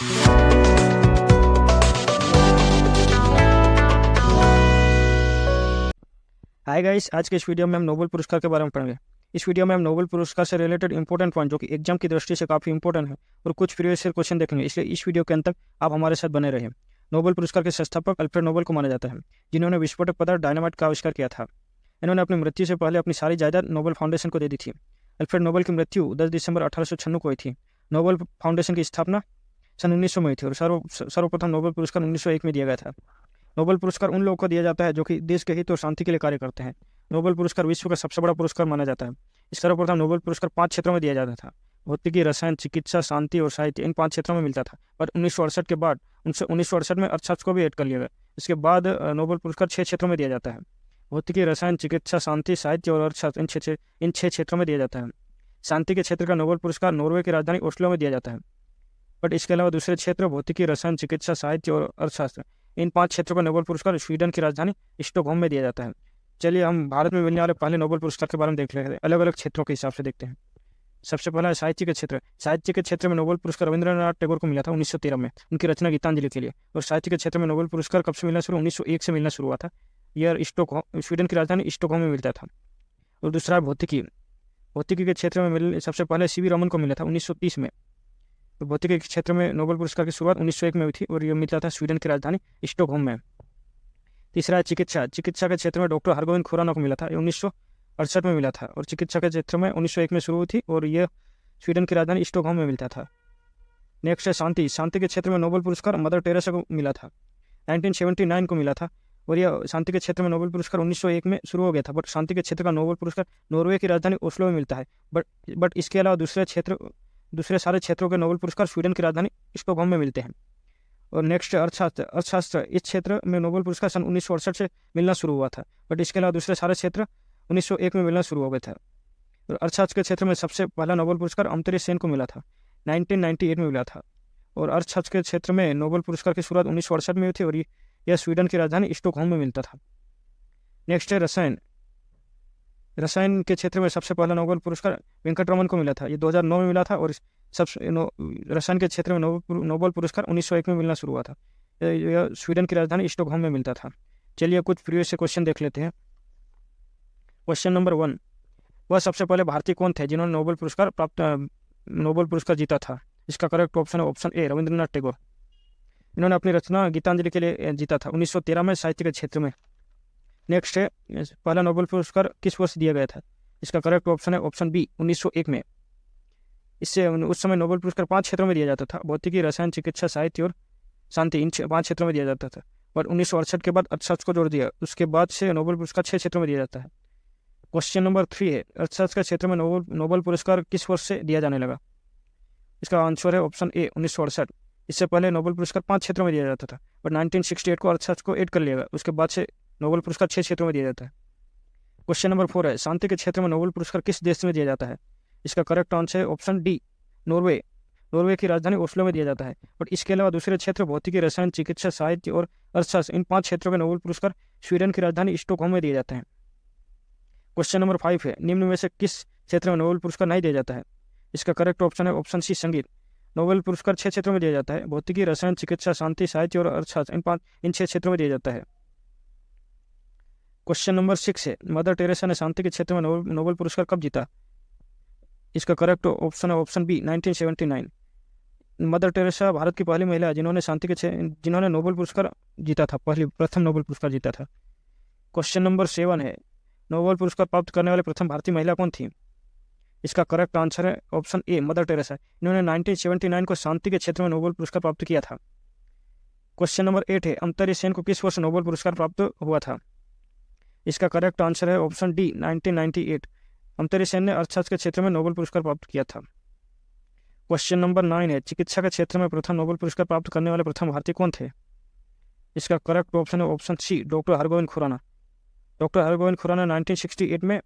Hi guys, आज के इस वीडियो में हम नोबेल पुरस्कार के बारे में पढ़ेंगे। इस वीडियो में हम नोबेल पुरस्कार से रिलेटेड इंपॉर्टेंट पॉइंट जो कि एग्जाम की दृष्टि से काफ़ी इंपॉर्टेंट है और कुछ प्रीवियस ईयर क्वेश्चन देखेंगे, इसलिए इस वीडियो के अंत तक आप हमारे साथ बने रहिए। नोबेल पुरस्कार के संस्थापक अल्फ्रेड नोबेल को माना जाता है, जिन्होंने विस्फोटक पदार्थ डायनामाइट का आविष्कार किया था। इन्होंने अपनी मृत्यु से पहले अपनी सारी जायदाद नोबेल फाउंडेशन को दे दी थी। अल्फ्रेड नोबेल की मृत्यु 10 दिसंबर 1896 को हुई थी। नोबेल फाउंडेशन की स्थापना सन 1900 में हुई थी और सर्वप्रथम नोबेल पुरस्कार 1901 में दिया गया था। नोबेल पुरस्कार उन लोगों को दिया जाता है जो कि देश के हित और शांति के लिए कार्य करते हैं। नोबेल पुरस्कार विश्व का सबसे बड़ा पुरस्कार माना जाता है। इस सर्वप्रथम नोबेल पुरस्कार 5 क्षेत्रों में दिया जाता था: भौतिकी, रसायन, चिकित्सा, शांति और साहित्य। इन 5 क्षेत्रों में मिलता था, पर 1968 के बाद 1968 में अर्थशास्त्र को भी ऐड कर लिया गया। इसके बाद नोबेल पुरस्कार 6 क्षेत्रों में दिया जाता है: भौतिकी, रसायन, चिकित्सा, शांति, साहित्य और अर्थशास्त्र। इन छः क्षेत्रों में दिया जाता है। शांति के क्षेत्र का नोबेल पुरस्कार नॉर्वे की राजधानी ओस्लो में दिया जाता है, बट इसके अलावा दूसरे क्षेत्र भौतिकी, रसायन, चिकित्सा, साहित्य और अर्थशास्त्र, इन 5 क्षेत्रों का नोबेल पुरस्कार स्वीडन की राजधानी स्टॉकहोम में दिया जाता है। चलिए हम भारत में मिलने वाले पहले नोबेल पुरस्कार के बारे में देख लेते हैं। अलग अलग क्षेत्रों के हिसाब से देखते हैं। सबसे पहला है साहित्य के क्षेत्र। साहित्य के क्षेत्र में नोबेल पुरस्कार रविंद्रनाथ टैगोर को मिला था 1913 में, उनकी रचना गीतांजलि के लिए। और साहित्य के क्षेत्र में नोबेल पुरस्कार कब से मिलना शुरू? 1901 से मिलना शुरू हुआ था। यह स्वीडन की राजधानी स्टॉकहोम में मिलता था। और दूसरा है भौतिकी। भौतिकी के क्षेत्र में सबसे पहले सीवी रमन को मिला था 1930 में। तो भौतिकी के क्षेत्र में नोबेल पुरस्कार की शुरुआत 1901 में हुई थी और यह मिलता था स्वीडन की राजधानी स्टॉकहोम में। तीसरा है चिकित्सा। चिकित्सा के क्षेत्र में डॉक्टर हरगोविंद खुराना को मिला था, 1968 में मिला था। और चिकित्सा के क्षेत्र में 1901 में शुरू हुई थी और यह स्वीडन की राजधानी स्टॉकहोम में मिलता था। नेक्स्ट है शांति। शांति के क्षेत्र में नोबेल पुरस्कार मदर टेरेसा को मिला था, 1979 को मिला था। और यह शांति के क्षेत्र में नोबेल पुरस्कार 1901 में शुरू हो गया था, बट शांति के क्षेत्र का नोबेल पुरस्कार नॉर्वे की राजधानी ओस्लो में मिलता है। बट इसके अलावा दूसरे सारे क्षेत्रों के नोबेल पुरस्कार स्वीडन की राजधानी स्टॉकहोम में मिलते हैं। और नेक्स्ट अर्थशास्त्र। अर्थशास्त्र इस क्षेत्र में नोबेल पुरस्कार सन 1968 से मिलना शुरू हुआ था, बट इसके अलावा दूसरे सारे क्षेत्र 1901 में मिलना शुरू हो गए थे। और अर्थशास्त्र के क्षेत्र में सबसे पहला नोबेल पुरस्कार अमर्त्य सेन को मिला था, 1998 में मिला था। और अर्थशास्त्र के क्षेत्र में नोबेल पुरस्कार की शुरुआत 1968 में हुई थी और यह स्वीडन की राजधानी स्टॉकहोम में मिलता था। नेक्स्ट है रसायन। रसायन के क्षेत्र में सबसे पहला नोबेल पुरस्कार वेंकटरमन को मिला था, ये 2009 में मिला था। और रसायन के क्षेत्र में नोबेल पुरस्कार 1901 में मिलना शुरू हुआ था। यह स्वीडन की राजधानी स्टॉकहोम में मिलता था। चलिए कुछ प्रीवियस से क्वेश्चन देख लेते हैं। क्वेश्चन नंबर 1, वह सबसे पहले भारतीय कौन थे जिन्होंने नोबेल पुरस्कार जीता था? इसका करेक्ट ऑप्शन है ऑप्शन ए, रविंद्रनाथ टैगोर। इन्होंने अपनी रचना गीतांजलि के लिए जीता था 1913 में, साहित्य के क्षेत्र में। नेक्स्ट है पहला नोबेल पुरस्कार किस वर्ष दिया गया था? इसका करेक्ट ऑप्शन है ऑप्शन बी, 1901 में। इससे उस समय नोबेल पुरस्कार 5 क्षेत्रों में दिया जाता था: भौतिकी, रसायन, चिकित्सा, साहित्य और शांति। इन 5 क्षेत्रों में दिया जाता था, पर 1968 के बाद अर्थशास्त्र को जोड़ दिया। उसके बाद से नोबेल पुरस्कार 6 क्षेत्रों में दिया जाता है। क्वेश्चन नंबर 3 है अर्थशास्त्र के क्षेत्र में नोबेल पुरस्कार किस वर्ष से दिया जाने लगा? इसका आंसर है ऑप्शन ए, 1968। इससे पहले नोबेल पुरस्कार 5 क्षेत्रों में दिया जाता था, बट 1968 को अर्थशास्त्र को ऐड कर लिया गया। उसके बाद से नोबेल पुरस्कार 6 क्षेत्रों में दिया जाता है। क्वेश्चन नंबर 4 है शांति के क्षेत्र में नोबेल पुरस्कार किस देश में दिया जाता है? इसका करेक्ट आंसर है ऑप्शन डी, नॉर्वे। नॉर्वे की राजधानी ओस्लो में दिया जाता है। बट इसके अलावा दूसरे क्षेत्र भौतिकी, रसायन, चिकित्सा, साहित्य और अर्थशास्त्र, इन 5 क्षेत्रों के नोबेल पुरस्कार स्वीडन की राजधानी स्टॉकहोम में दिए जाते हैं। क्वेश्चन नंबर 5 है निम्न में से किस क्षेत्र में नोबेल पुरस्कार नहीं दिया जाता है? इसका करेक्ट ऑप्शन है ऑप्शन सी, संगीत। नोबेल पुरस्कार 6 क्षेत्रों में दिया जाता है: भौतिकी, रसायन, चिकित्सा, शांति, साहित्य और अर्थशास्त्र। इन 6 क्षेत्रों में दिया जाता है। क्वेश्चन नंबर 6 है मदर टेरेसा ने शांति के क्षेत्र में नोबेल पुरस्कार कब जीता? इसका करेक्ट ऑप्शन है option B, 1979। Mother Teresa Bharat की पहली महिला है जिन्होंने नोबेल पुरस्कार जीता था, प्रथम नोबेल पुरस्कार जीता था। क्वेश्चन नंबर 7 है नोबेल पुरस्कार प्राप्त करने वाली प्रथम भारतीय महिला कौन थी? इसका करेक्ट आंसर है ऑप्शन ए, मदर टेरेसा। इन्होंने 1979 को शांति के क्षेत्र में नोबेल पुरस्कार प्राप्त किया था। क्वेश्चन नंबर 8 है अमर्त्य सेन को किस वर्ष नोबेल पुरस्कार प्राप्त हुआ था? इसका करेक्ट आंसर है ऑप्शन डी, 1998। अमर्त्य सेन ने अर्थशास्त्र के क्षेत्र में नोबेल पुरस्कार प्राप्त किया था। क्वेश्चन नंबर 9 है चिकित्सा के क्षेत्र में प्रथम नोबेल पुरस्कार प्राप्त करने वाले प्रथम भारतीय कौन थे? इसका करेक्ट ऑप्शन है option C, doctor Hargobind Khorana. Doctor Hargobind Khorana 1968 में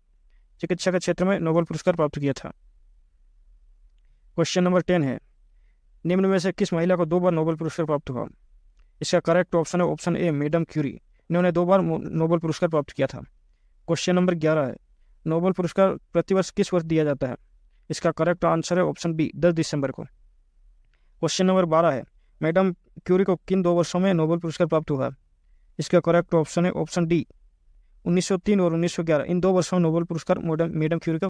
चिकित्सा के क्षेत्र में नोबेल पुरस्कार प्राप्त किया था। क्वेश्चन नंबर 10 है निम्न में से किस महिला को 2 बार नोबेल पुरस्कार प्राप्त हुआ? इसका करेक्ट ऑप्शन है ऑप्शन ए, मैडम क्यूरी। इन्होंने 2 बार नोबेल पुरस्कार प्राप्त किया था। क्वेश्चन नंबर 11 है नोबेल पुरस्कार प्रतिवर्ष किस वर्ष दिया जाता है? इसका करेक्ट आंसर है ऑप्शन बी, 10 दिसंबर को। क्वेश्चन नंबर 12 है मैडम क्यूरी को किन 2 वर्षों में नोबेल पुरस्कार प्राप्त हुआ? इसका करेक्ट ऑप्शन है ऑप्शन डी, 1903 और 1911। इन 2 वर्षों में नोबेल पुरस्कार मैडम क्यूरी को